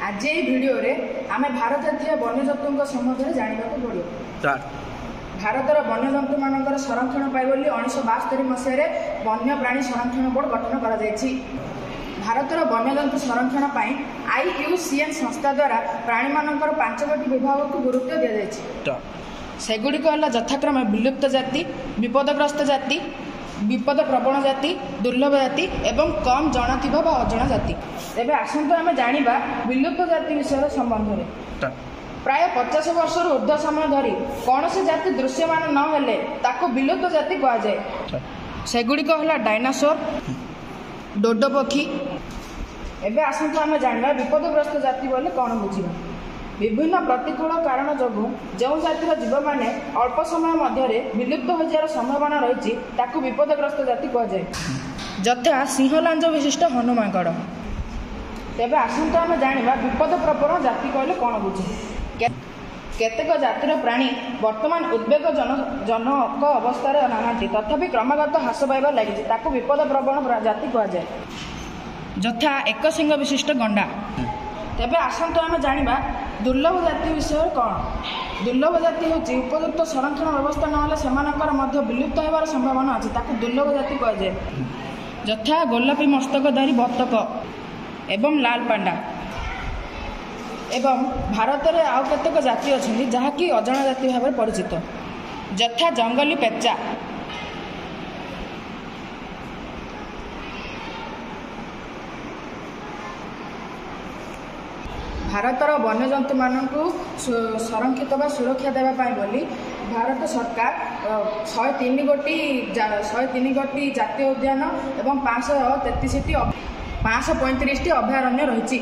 आज ये वीडियो रे आमे भारत जातीय वन्यजंतु सम्बन्ध जानवा पड़ो। भारतर वन्यजंतु मानकर संरक्षण पाई 1972 मसीह वन्यप्राणी संरक्षण बोर्ड गठन कर भारतर वन्यजंतु संरक्षण पाई IUCN संस्था द्वारा प्राणी मानकर 5 विभाग को गुरुत्व दि जाए। सेगुड़िक यथाक्रमे विलुप्त जाति, विपदग्रस्त जाति, विपद प्रवण जाति, दुर्लभ जाति एवं कम जनाथिबा अजଣା जाति। तेबे आसंतु आमे जानिबा विलुप्त जाति विषय संबंध में। प्राय 50 वर्ष ऊर्ध्व समय धरी कौन से जाति दृश्यमान न हेले ताको विलुप्त जाति कहा जाए। सेगुड़िक हला डायनासोर, डोडो पक्षी। एबे आसंतु आमे जानिबा विपदग्रस्त जाति बोले कौन बुझिबा। विभिन्न प्रतिकूल कारण जोगु जो जातिर जीव माने अल्प समय मध्य विलुप्त हो जाए संभावना रही ताकू विपदग्रस्त जाति कहुए, यथा सिंहलांज विशिष्ट हनुमागढ़। तेबे आसंतु आमे जानिबा विपद प्रवण जाति कहले कौन बुझे। केतेक जातिर प्राणी वर्तमान उद्वेगजनक अवस्था नाहांती तथापि क्रमागत ह्रास पाइबा लगी ताकू विपद प्रवण जाति कहुए, यथा एक सिंह विशिष्ट गंडा। तेबे आसंतु आमे जानिबा दुर्लभ जाति विषय कौन। दुर्लभ जाति हूँ उपयुक्त संरक्षण व्यवस्था ना सेमानकर मध्य विलुप्त होवार संभावना अच्छी ताकू दुर्लभ जाति कहुए, यथा गोलापी मस्तकधारी बतक एवं लाल पांडा। एवं भारत में आउ केतेक जाति अच्छी जहाँकि अजଣା जाति भाव में परिचित, यथा जंगली पेचा। भारतर वन्यजंतु मानक संरक्षित व सुरक्षा देवाई बोली भारत सरकार 103 गोटी जातीय उद्यान एवं 535 अभयारण्य रही।